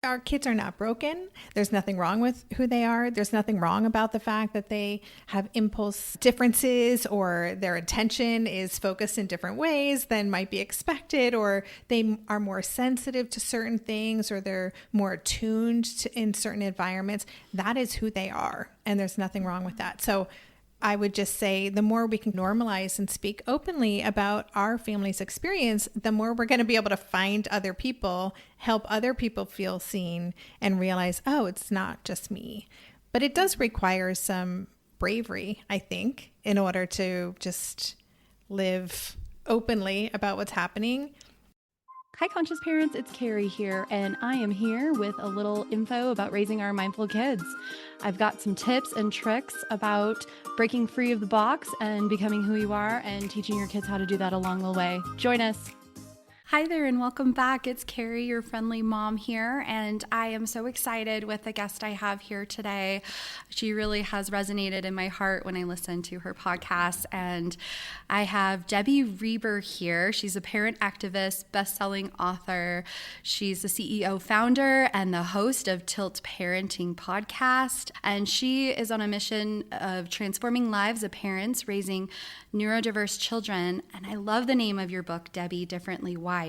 Our kids are not broken. There's nothing wrong with who they are. There's nothing wrong about the fact that they have impulse differences or their attention is focused in different ways than might be expected, or they are more sensitive to certain things, or they're more attuned to in certain environments. That is who they are. And there's nothing wrong with that. So I would just say the more we can normalize and speak openly about our family's experience, the more we're going to be able to find other people, help other people feel seen and realize, oh, it's not just me. But it does require some bravery, I think, in order to just live openly about what's happening. Hi, Conscious Parents, it's Carrie here, and I am here with a little info about raising our mindful kids. I've got some tips and tricks about breaking free of the box and becoming who you are and teaching your kids how to do that along the way. Join us. Hi there and welcome back. It's Carrie, your friendly mom here, and I am so excited with the guest I have here today. She really has resonated in my heart when I listen to her podcast, and I have Debbie Reber here. She's a parent activist, best-selling author. She's the CEO founder and the host of Tilt Parenting podcast, and she is on a mission of transforming lives of parents raising neurodiverse children. And I love the name of your book, Debbie, Differently Wired.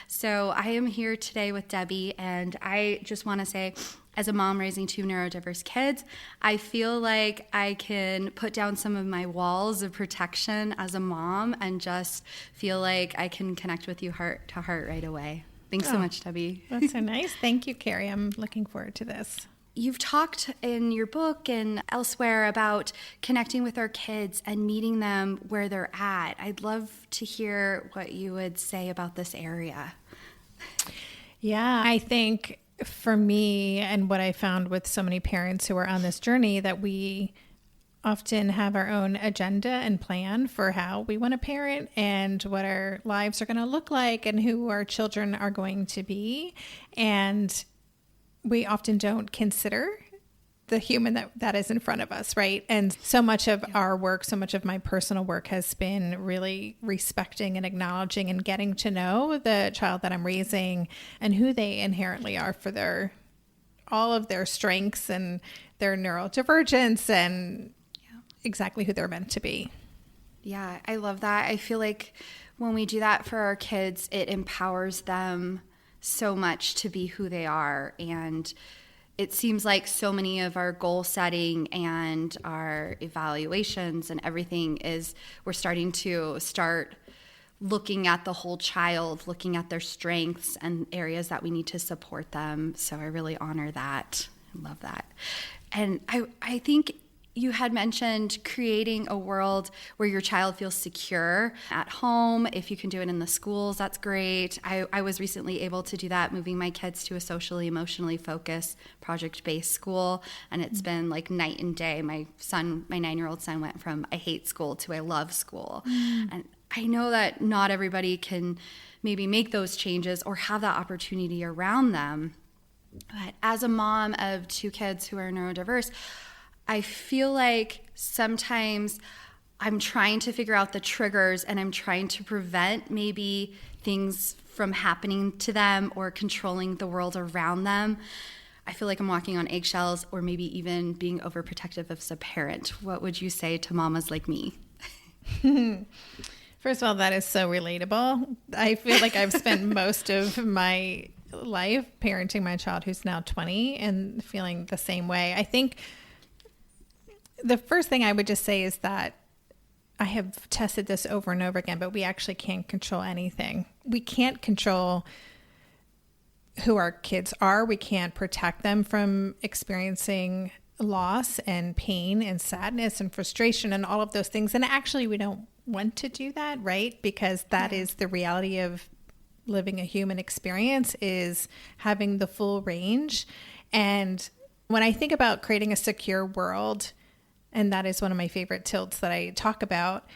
So I am here today with Debbie, and I just want to say, as a mom raising two neurodiverse kids, I feel like I can put down some of my walls of protection as a mom and just feel like I can connect with you heart to heart right away. Thanks so much, Debbie. That's so nice. Thank you, Carrie. I'm looking forward to this. You've talked in your book and elsewhere about connecting with our kids and meeting them where they're at. I'd love to hear what you would say about this area. Yeah, I think for me and what I found with so many parents who are on this journey, that we often have our own agenda and plan for how we want to parent and what our lives are going to look like and who our children are going to be. And we often don't consider the human that is in front of us, right? And so much of our work, so much of my personal work has been really respecting and acknowledging and getting to know the child that I'm raising and who they inherently are for all of their strengths and their neurodivergence and exactly who they're meant to be. Yeah, I love that. I feel like when we do that for our kids, it empowers them so much to be who they are. And it seems like so many of our goal setting and our evaluations and everything is we're starting to looking at the whole child, looking at their strengths and areas that we need to support them. So I really honor that. I love that. And I think you had mentioned creating a world where your child feels secure at home. If you can do it in the schools, that's great. I was recently able to do that, moving my kids to a socially, emotionally focused, project-based school. And it's been like night and day. My 9-year-old son went from I hate school to I love school. And I know that not everybody can maybe make those changes or have that opportunity around them. But as a mom of two kids who are neurodiverse, I feel like sometimes I'm trying to figure out the triggers and I'm trying to prevent maybe things from happening to them or controlling the world around them. I feel like I'm walking on eggshells or maybe even being overprotective as a parent. What would you say to mamas like me? First of all, that is so relatable. I feel like I've spent most of my life parenting my child who's now 20 and feeling the same way. I think the first thing I would just say is that I have tested this over and over again, but we actually can't control anything. We can't control who our kids are. We can't protect them from experiencing loss and pain and sadness and frustration and all of those things. And actually, we don't want to do that, right? Because that is the reality of living a human experience, is having the full range. And when I think about creating a secure world, and that is one of my favorite tilts that I talk about,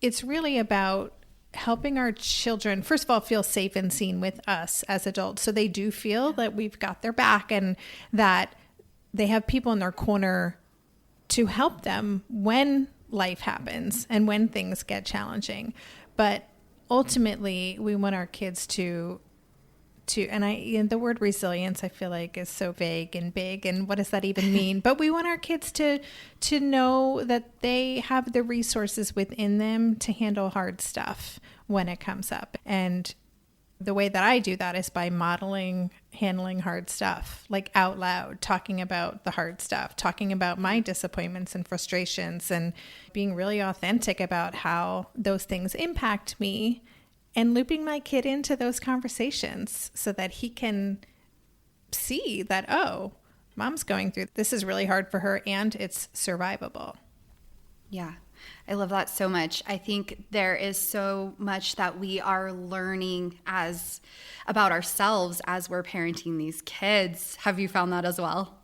it's really about helping our children, first of all, feel safe and seen with us as adults. So they do feel that we've got their back and that they have people in their corner to help them when life happens and when things get challenging. But ultimately, we want our kids to and the word resilience, I feel like, is so vague and big, and what does that even mean? But we want our kids to know that they have the resources within them to handle hard stuff when it comes up. And the way that I do that is by modeling handling hard stuff, like out loud, talking about the hard stuff, talking about my disappointments and frustrations, and being really authentic about how those things impact me, and looping my kid into those conversations so that he can see that, oh, mom's going through this is really hard for her and it's survivable. Yeah. I love that so much. I think there is so much that we are learning about ourselves as we're parenting these kids. Have you found that as well?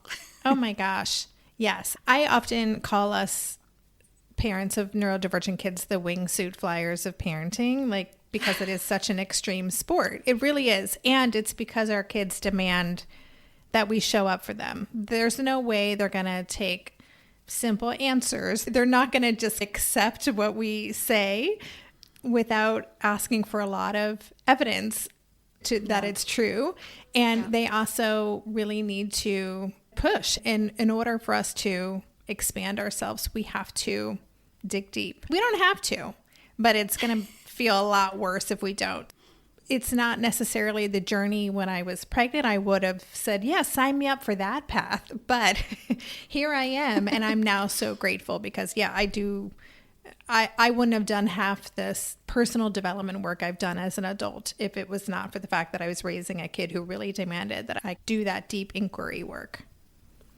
Oh my gosh. Yes. I often call us parents of neurodivergent kids the wingsuit flyers of parenting, like, because it is such an extreme sport. It really is. And it's because our kids demand that we show up for them. There's no way they're going to take simple answers. They're not going to just accept what we say without asking for a lot of evidence that it's true. And they also really need to push. And in order for us to expand ourselves, we have to dig deep. We don't have to, but it's going to feel a lot worse if we don't. It's not necessarily the journey. When I was pregnant, I would have said, yes, sign me up for that path. But here I am. And I'm now so grateful because, I wouldn't have done half this personal development work I've done as an adult if it was not for the fact that I was raising a kid who really demanded that I do that deep inquiry work.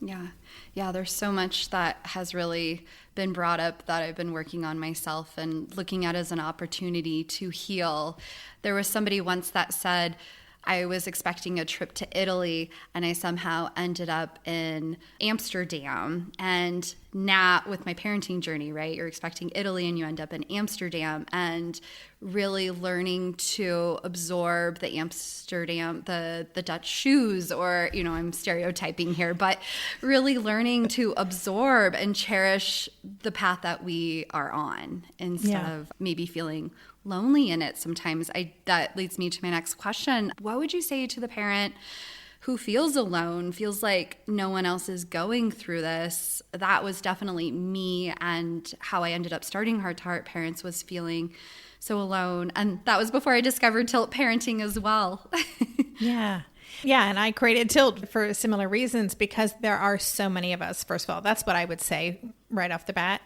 Yeah. Yeah. There's so much that has really been brought up that I've been working on myself and looking at as an opportunity to heal. There was somebody once that said, I was expecting a trip to Italy and I somehow ended up in Amsterdam. And now with my parenting journey, right, you're expecting Italy and you end up in Amsterdam, and really learning to absorb the Amsterdam, the Dutch shoes, or, I'm stereotyping here, but really learning to absorb and cherish the path that we are on instead of maybe feeling lonely in it sometimes. That leads me to my next question. What would you say to the parent who feels alone, feels like no one else is going through this? That was definitely me, and how I ended up starting Heart to Heart Parents was feeling so alone. And that was before I discovered Tilt Parenting as well. Yeah. Yeah. And I created Tilt for similar reasons, because there are so many of us. First of all, that's what I would say right off the bat.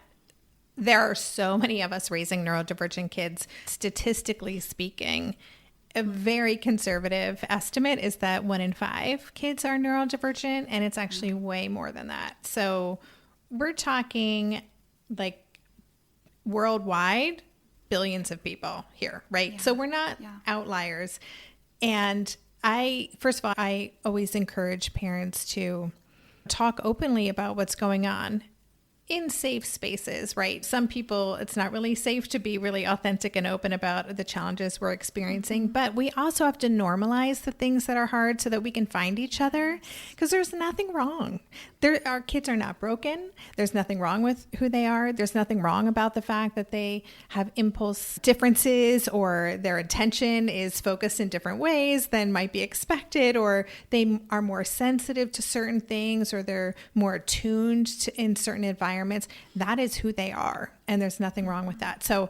There are so many of us raising neurodivergent kids. Statistically speaking, a very conservative estimate is that 1 in 5 kids are neurodivergent, and it's actually way more than that. So we're talking like worldwide, billions of people here, right? Yeah. So we're not outliers. And first of all, I always encourage parents to talk openly about what's going on in safe spaces, right? Some people, it's not really safe to be really authentic and open about the challenges we're experiencing, but we also have to normalize the things that are hard so that we can find each other, because there's nothing wrong. Our kids are not broken. There's nothing wrong with who they are. There's nothing wrong about the fact that they have impulse differences, or their attention is focused in different ways than might be expected, or they are more sensitive to certain things, or they're more attuned in certain environments. That is who they are, and there's nothing wrong with that. So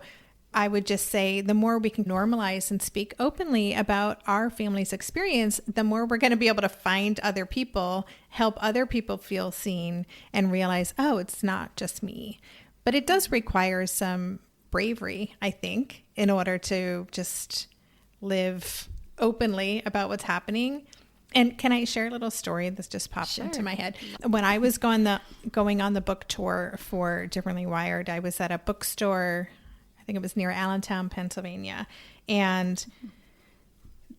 I would just say the more we can normalize and speak openly about our family's experience, the more we're going to be able to find other people, help other people feel seen, and realize, oh, it's not just me. But it does require some bravery, I think, in order to just live openly about what's happening. And can I share a little story that's just popped into my head? When I was going on the book tour for Differently Wired, I was at a bookstore, I think it was near Allentown, Pennsylvania. And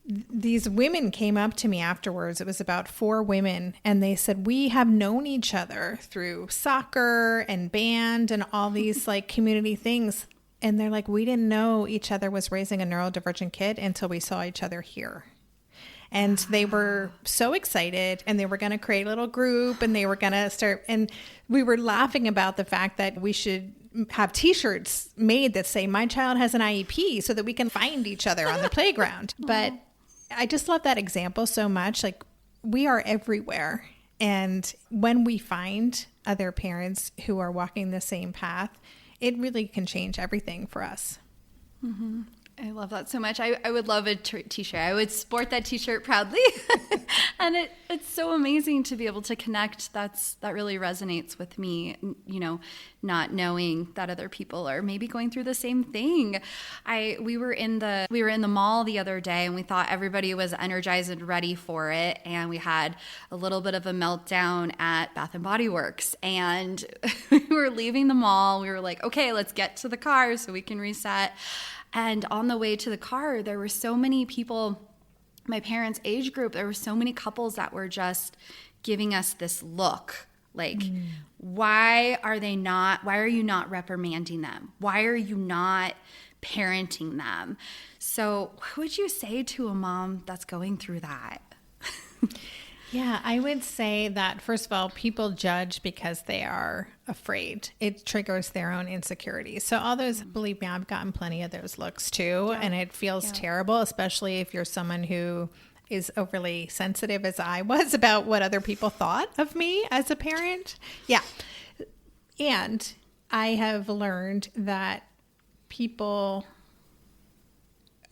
these women came up to me afterwards. It was about 4 women. And they said, we have known each other through soccer and band and all these like community things. And they're like, we didn't know each other was raising a neurodivergent kid until we saw each other here. And they were so excited, and they were going to create a little group, and they were going to start. And we were laughing about the fact that we should have T-shirts made that say, my child has an IEP, so that we can find each other on the playground. But I just love that example so much. Like, we are everywhere. And when we find other parents who are walking the same path, it really can change everything for us. Mm-hmm. I love that so much. I would love a t-shirt. I would sport that t-shirt proudly. And it's so amazing to be able to connect. That really resonates with me, not knowing that other people are maybe going through the same thing. We were in the mall the other day, and we thought everybody was energized and ready for it, and we had a little bit of a meltdown at Bath and Body Works, and we were leaving the mall. We were like, okay, let's get to the car so we can reset. And on the way to the car, there were so many people, my parents' age group, there were so many couples that were just giving us this look like, why are you not reprimanding them? Why are you not parenting them? So what would you say to a mom that's going through that? Yeah, I would say that, first of all, people judge because they are afraid. It triggers their own insecurities. So all those, believe me, I've gotten plenty of those looks too. And it feels terrible, especially if you're someone who is overly sensitive, as I was, about what other people thought of me as a parent. Yeah. And I have learned that people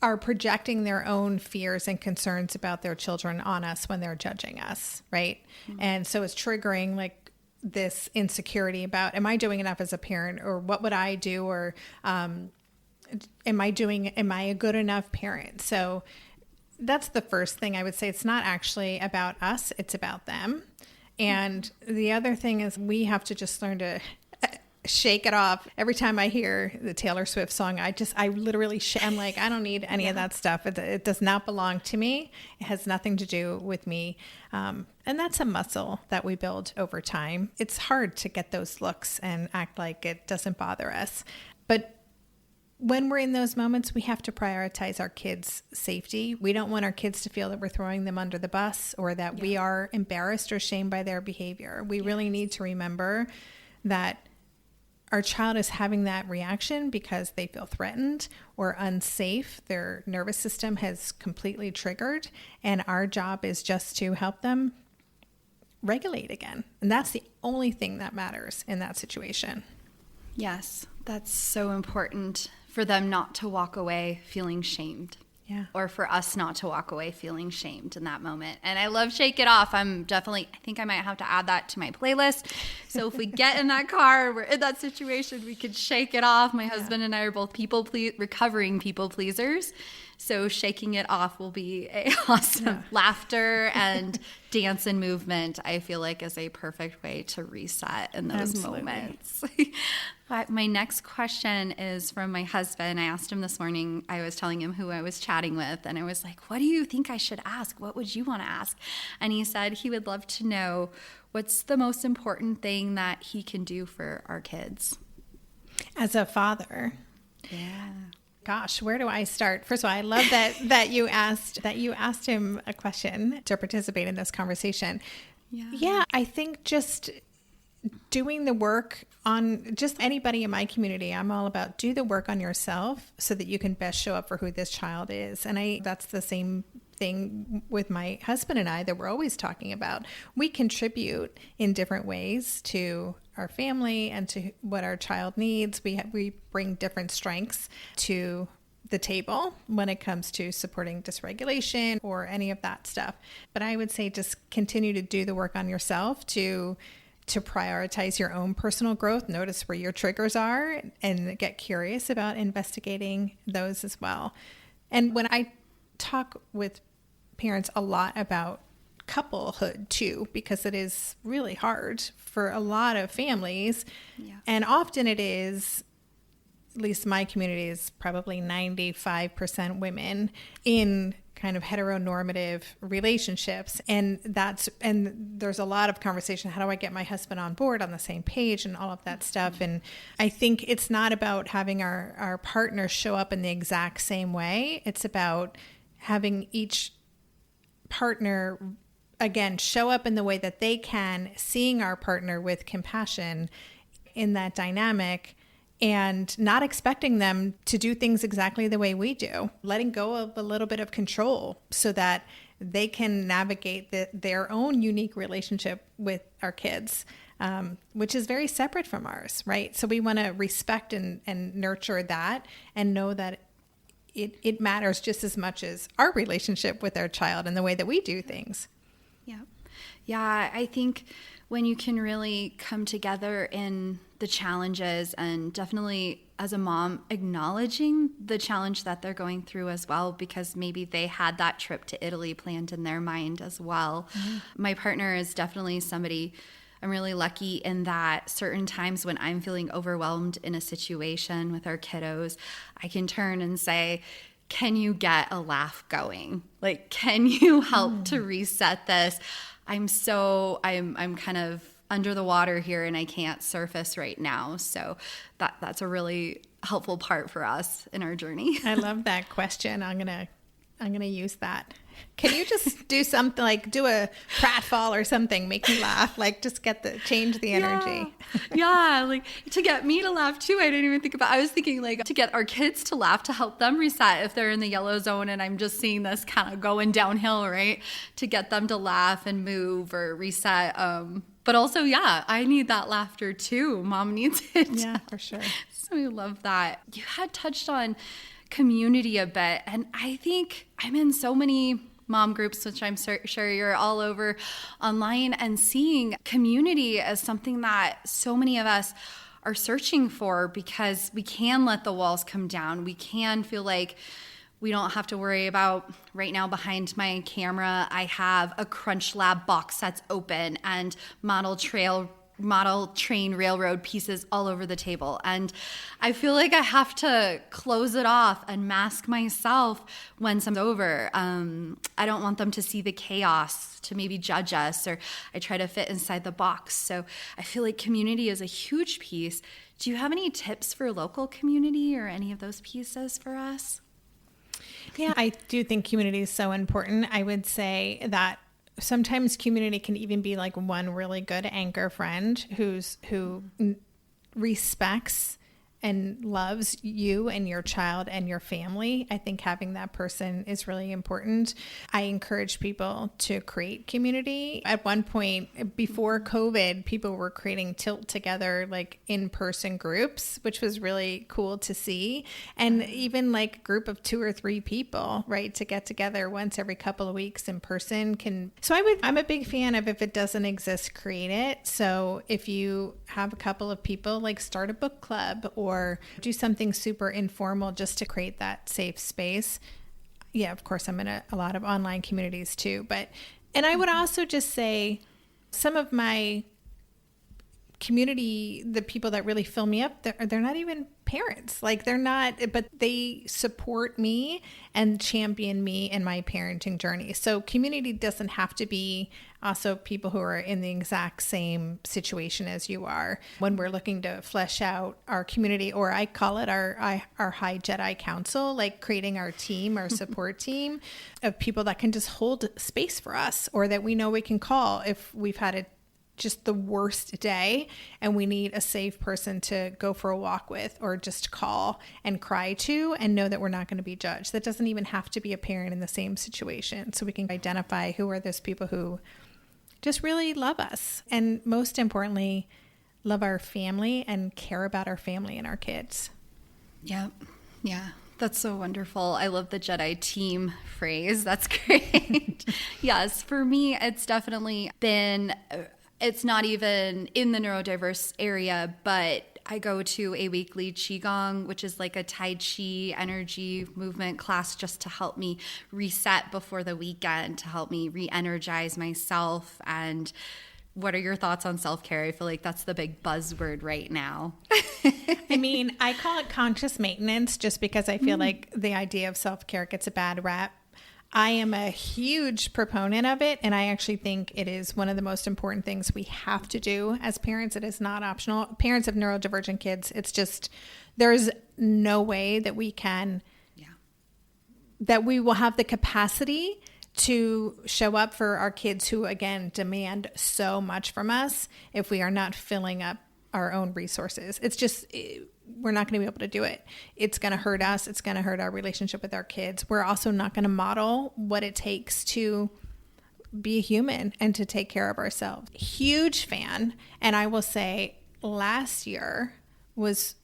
are projecting their own fears and concerns about their children on us when they're judging us, right? Mm-hmm. And so it's triggering like this insecurity about, am I doing enough as a parent, or what would I do, or am I a good enough parent? So that's the first thing I would say. It's not actually about us, it's about them. And the other thing is, we have to just learn to shake it off. Every time I hear the Taylor Swift song, I literally I'm like, I don't need any of that stuff. It does not belong to me. It has nothing to do with me. And that's a muscle that we build over time. It's hard to get those looks and act like it doesn't bother us. But when we're in those moments, we have to prioritize our kids' safety. We don't want our kids to feel that we're throwing them under the bus, or that we are embarrassed or shamed by their behavior. We really need to remember that our child is having that reaction because they feel threatened or unsafe. Their nervous system has completely triggered, and our job is just to help them regulate again. And that's the only thing that matters in that situation. Yes, that's so important, for them not to walk away feeling shamed. Yeah. Or for us not to walk away feeling shamed in that moment. And I love Shake It Off. I think I might have to add that to my playlist. So if we get in that car, we're in that situation, we could shake it off. My husband and I are both recovering people pleasers. So shaking it off will be a awesome laughter and dance and movement, I feel like, is a perfect way to reset in those moments. My next question is from my husband. I asked him this morning, I was telling him who I was chatting with, and I was like, what do you think I should ask? What would you want to ask? And he said he would love to know, what's the most important thing that he can do for our kids? As a father. Yeah. Gosh, where do I start? First of all, I love that you asked him a question to participate in this conversation. Yeah, I think just doing the work on just anybody in my community. I'm all about do the work on yourself so that you can best show up for who this child is. And that's the same thing with my husband and I that we're always talking about. We contribute in different ways to our family and to what our child needs. We bring different strengths to the table when it comes to supporting dysregulation or any of that stuff. But I would say just continue to do the work on yourself to prioritize your own personal growth, notice where your triggers are, and get curious about investigating those as well. And when I talk with parents a lot about couplehood too, because it is really hard for a lot of families. Yeah. And often it is, at least my community is probably 95% women in kind of heteronormative relationships. And there's a lot of conversation. How do I get my husband on board on the same page and all of that stuff? And I think it's not about having our partner show up in the exact same way. It's about having each partner, again, show up in the way that they can, seeing our partner with compassion in that dynamic, and not expecting them to do things exactly the way we do, letting go of a little bit of control so that they can navigate their own unique relationship with our kids, which is very separate from ours, right? So we want to respect and nurture that and know that it matters just as much as our relationship with our child and the way that we do things. Yeah. Yeah, I think when you can really come together in the challenges, and definitely as a mom acknowledging the challenge that they're going through as well, because maybe they had that trip to Italy planned in their mind as well. Mm-hmm. My partner is definitely somebody, I'm really lucky in that certain times when I'm feeling overwhelmed in a situation with our kiddos, I can turn and say, can you get a laugh going? Like, can you help to reset this? I'm kind of under the water here and I can't surface right now. So that's a really helpful part for us in our journey. I love that question. I'm gonna use that. Can you just do something like do a pratfall or something, make me laugh, like just change the energy. Yeah, like to get me to laugh too. I didn't even think about, I was thinking like to get our kids to laugh, to help them reset if they're in the yellow zone and I'm just seeing this kind of going downhill, right? To get them to laugh and move or reset. But also, yeah, I need that laughter too. Mom needs it. Yeah, for sure. So I love that. You had touched on community a bit, and I think I'm in so many mom groups, which I'm sure you're all over online, and seeing community as something that so many of us are searching for, because we can let the walls come down. We can feel like we don't have to worry about, right now behind my camera, I have a Crunch Lab box that's open and model train railroad pieces all over the table. And I feel like I have to close it off and mask myself when something's over. I don't want them to see the chaos, to maybe judge us, or I try to fit inside the box. So I feel like community is a huge piece. Do you have any tips for local community or any of those pieces for us? Yeah, I do think community is so important. I would say that sometimes community can even be like one really good anchor friend who respects and loves you and your child and your family. I think having that person is really important. I encourage people to create community. At one point before COVID, people were creating Tilt Together, like in-person groups, which was really cool to see. And even like a group of 2 or 3 people, right, to get together once every couple of weeks in person I'm a big fan of, if it doesn't exist, create it. So if you have a couple of people, like start a book club or do something super informal just to create that safe space. Yeah, of course, I'm in a lot of online communities too. And I would also just say some of my community, the people that really fill me up, they're not even parents. Like they're not, but they support me and champion me in my parenting journey. So community doesn't have to be also people who are in the exact same situation as you are. When we're looking to flesh out our community, or I call it our high Jedi council, like creating our team, our support team of people that can just hold space for us, or that we know we can call if we've had just the worst day and we need a safe person to go for a walk with, or just call and cry to, and know that we're not going to be judged. That doesn't even have to be a parent in the same situation. So we can identify who are those people who just really love us, and most importantly, love our family and care about our family and our kids. Yep. Yeah. That's so wonderful. I love the Jedi team phrase. That's great. Yes. For me, it's definitely been, it's not even in the neurodiverse area, but I go to a weekly Qigong, which is like a Tai Chi energy movement class, just to help me reset before the weekend, to help me re-energize myself. And what are your thoughts on self-care? I feel like that's the big buzzword right now. I mean, I call it conscious maintenance just because I feel like the idea of self-care gets a bad rap. I am a huge proponent of it, and I actually think it is one of the most important things we have to do as parents. It is not optional. Parents of neurodivergent kids, it's just, there's no way that we can, that we will have the capacity to show up for our kids who, again, demand so much from us if we are not filling up our own resources. It's just, we're not going to be able to do it. It's going to hurt us. It's going to hurt our relationship with our kids. We're also not going to model what it takes to be a human and to take care of ourselves. Huge fan. And I will say last year was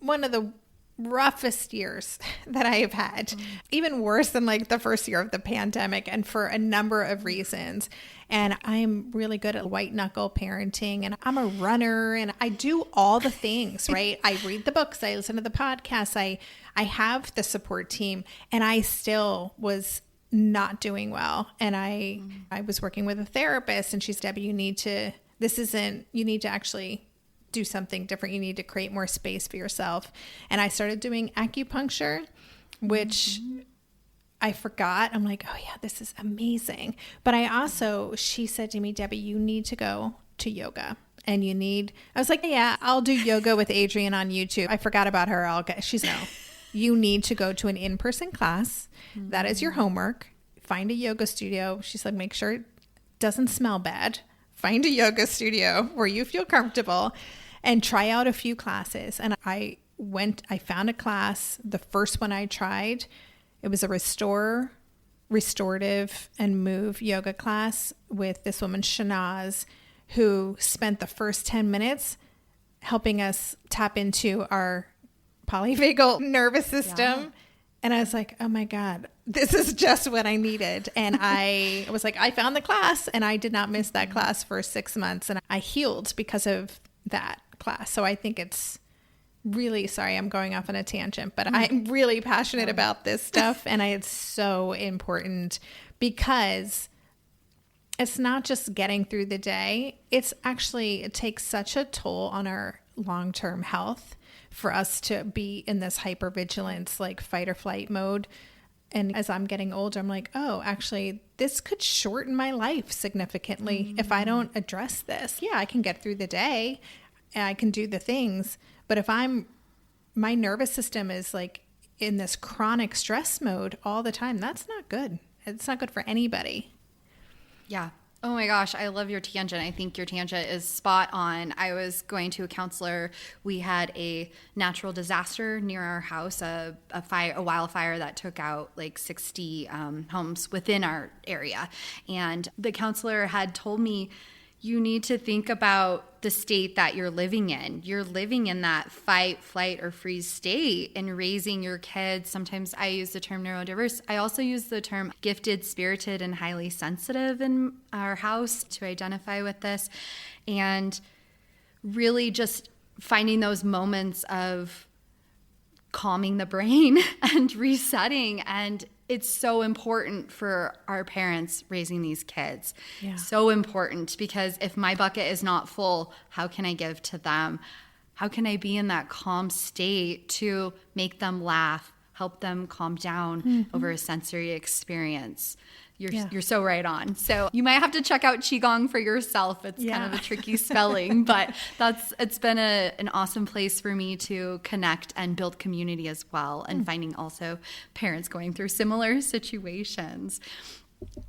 one of the roughest years that I have had, even worse than like the first year of the pandemic, and for a number of reasons. And I'm really good at white knuckle parenting, and I'm a runner, and I do all the things, right? I read the books, I listen to the podcasts, I have the support team, and I still was not doing well. And I was working with a therapist, and she's, Debbie, you need to actually do something different. You need to create more space for yourself. And I started doing acupuncture, which I forgot. I'm like, oh yeah, this is amazing. But she said to me, Debbie, you need to go to yoga. And I was like, yeah, I'll do yoga with Adrienne on YouTube. I forgot about her. You need to go to an in-person class. That is your homework. Find a yoga studio. She's like, make sure it doesn't smell bad. Find a yoga studio where you feel comfortable and try out a few classes. And I found a class. The first one I tried, it was a restorative and move yoga class with this woman, Shanaz, who spent the first 10 minutes helping us tap into our polyvagal nervous system. Yeah. And I was like, oh my God, this is just what I needed. And I was like, I found the class, and I did not miss that class for 6 months. And I healed because of that class. So I think it's really, sorry, I'm going off on a tangent, but I'm really passionate about this stuff. And it's so important because it's not just getting through the day. It takes such a toll on our long-term health for us to be in this hypervigilance, like fight or flight mode. And as I'm getting older, I'm like, oh, actually, this could shorten my life significantly if I don't address this. Yeah, I can get through the day and I can do the things. But if my nervous system is like in this chronic stress mode all the time, that's not good. It's not good for anybody. Yeah. Oh my gosh, I love your tangent. I think your tangent is spot on. I was going to a counselor. We had a natural disaster near our house, a wildfire that took out like 60 homes within our area. And the counselor had told me, you need to think about the state that you're living in. You're living in that fight, flight, or freeze state and raising your kids. Sometimes I use the term neurodiverse. I also use the term gifted, spirited, and highly sensitive in our house to identify with this. And really just finding those moments of calming the brain and resetting. And it's so important for our parents raising these kids. Yeah. So important, because if my bucket is not full, how can I give to them? How can I be in that calm state to make them laugh, help them calm down over a sensory experience? You're so right on. So you might have to check out Qigong for yourself. It's kind of a tricky spelling, but it's been an awesome place for me to connect and build community as well, and finding also parents going through similar situations.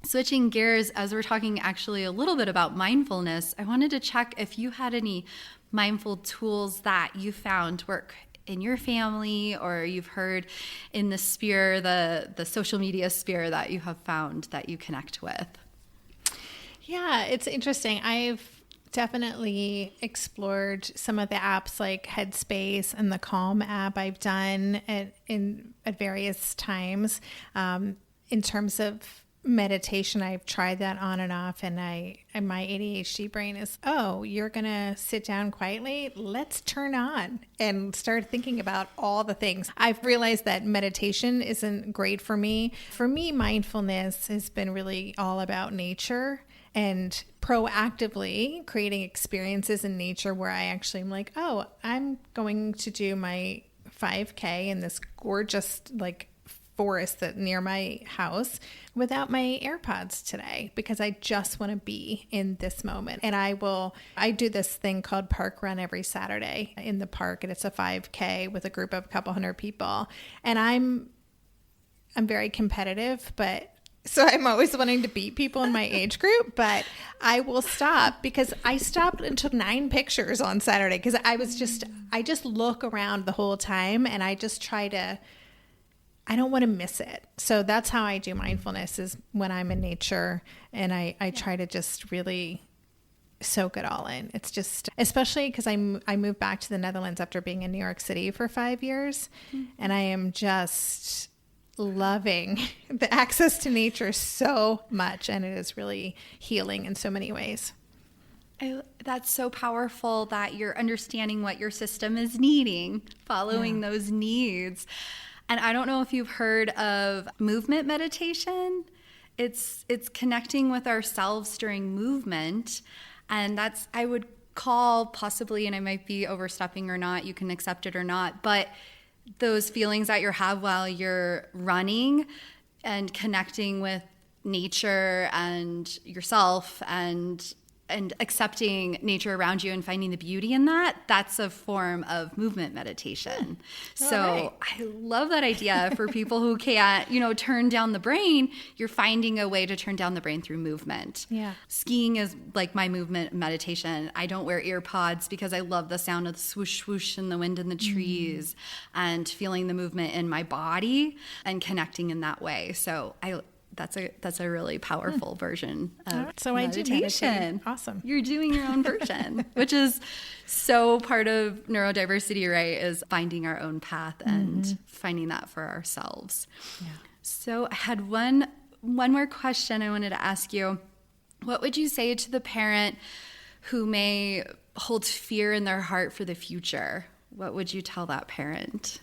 Switching gears, as we're talking actually a little bit about mindfulness, I wanted to check if you had any mindful tools that you found work in your family, or you've heard in the sphere, the social media sphere, that you have found that you connect with. Yeah, it's interesting. I've definitely explored some of the apps like Headspace and the Calm app I've done at various times. In terms of meditation, I've tried that on and off, and my ADHD brain is, oh, you're gonna sit down quietly, let's turn on and start thinking about all the things. I've realized that meditation isn't great for me. For me, mindfulness has been really all about nature and proactively creating experiences in nature where I actually am like, oh, I'm going to do my 5K in this gorgeous forest that near my house without my AirPods today, because I just want to be in this moment. And I do this thing called Park Run every Saturday in the park, and it's a 5K with a group of a couple hundred people. And I'm very competitive, but So I'm always wanting to beat people in my age group, but I will stop because I stopped and took 9 pictures on Saturday because I just look around the whole time and I just I don't want to miss it. So that's how I do mindfulness, is when I'm in nature and I try to just really soak it all in. It's just, especially because I moved back to the Netherlands after being in New York City for 5 years, and I am just loving the access to nature so much, and it is really healing in so many ways. That's so powerful that you're understanding what your system is needing, following those needs. And I don't know if you've heard of movement meditation. It's connecting with ourselves during movement. And that's, I would call possibly, and I might be overstepping or not, you can accept it or not, but those feelings that you have while you're running and connecting with nature and yourself and accepting nature around you and finding the beauty in that, that's a form of movement meditation. So right. I love that idea for people who can't, turn down the brain. You're finding a way to turn down the brain through movement. Yeah. Skiing is like my movement meditation. I don't wear ear pods because I love the sound of the swoosh, swoosh and the wind in the trees and feeling the movement in my body and connecting in that way. So that's a really powerful version of so meditation. I do meditate. Awesome. You're doing your own version, which is so part of neurodiversity, right? Is finding our own path and finding that for ourselves. Yeah. So I had one more question I wanted to ask you. What would you say to the parent who may hold fear in their heart for the future? What would you tell that parent?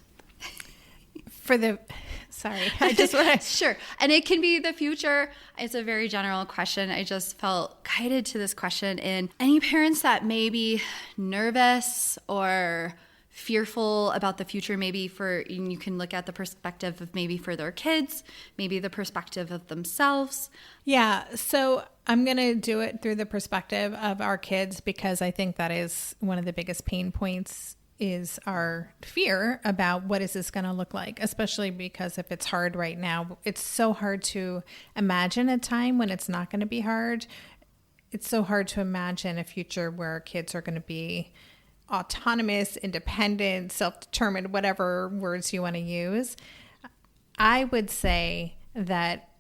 Sorry, I just want to... Sure. And it can be the future. It's a very general question. I just felt guided to this question. And any parents that may be nervous or fearful about the future, maybe you can look at the perspective of maybe for their kids, maybe the perspective of themselves. Yeah. So I'm going to do it through the perspective of our kids, because I think that is one of the biggest pain points, is our fear about what is this going to look like, especially because if it's hard right now, it's so hard to imagine a time when it's not going to be hard. It's so hard to imagine a future where our kids are going to be autonomous, independent, self-determined, whatever words you want to use. I would say that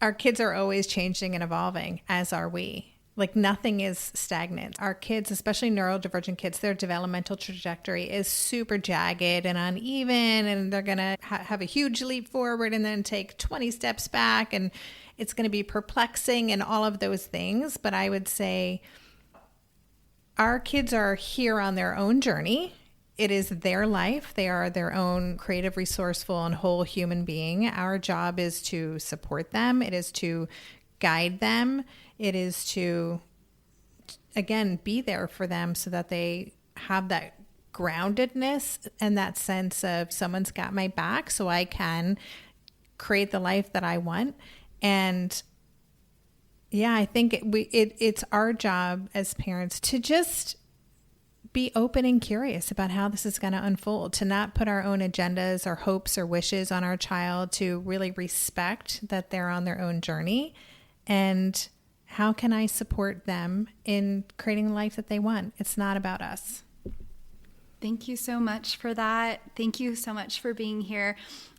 our kids are always changing and evolving, as are we. Like, nothing is stagnant. Our kids, especially neurodivergent kids, their developmental trajectory is super jagged and uneven, and they're going to have a huge leap forward and then take 20 steps back, and it's going to be perplexing and all of those things. But I would say our kids are here on their own journey. It is their life. They are their own creative, resourceful, and whole human being. Our job is to support them. It is to guide them. It is to, again, be there for them so that they have that groundedness and that sense of someone's got my back so I can create the life that I want. And yeah, I think it's our job as parents to just be open and curious about how this is going to unfold, to not put our own agendas or hopes or wishes on our child, to really respect that they're on their own journey. And how can I support them in creating the life that they want? It's not about us. Thank you so much for that. Thank you so much for being here.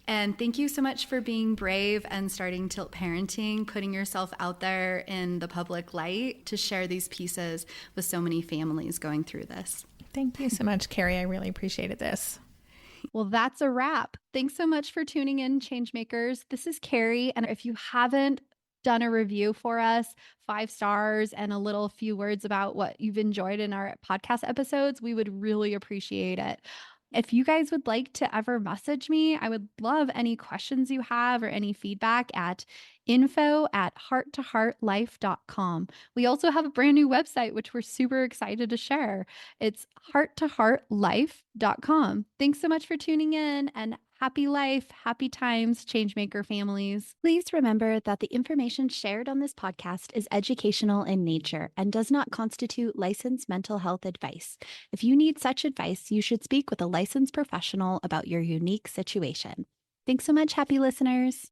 And thank you so much for being brave and starting Tilt Parenting, putting yourself out there in the public light to share these pieces with so many families going through this. Thank you so much, Carrie. I really appreciated this. Well, that's a wrap. Thanks so much for tuning in, Changemakers. This is Carrie. And if you haven't done a review for us, 5 stars and a little few words about what you've enjoyed in our podcast episodes, we would really appreciate it. If you guys would like to ever message me, I would love any questions you have or any feedback at info@hearttoheartlife.com. We also have a brand new website, which we're super excited to share. It's hearttoheartlife.com. Thanks so much for tuning in, and happy life, happy times, Changemaker families. Please remember that the information shared on this podcast is educational in nature and does not constitute licensed mental health advice. If you need such advice, you should speak with a licensed professional about your unique situation. Thanks so much, happy listeners.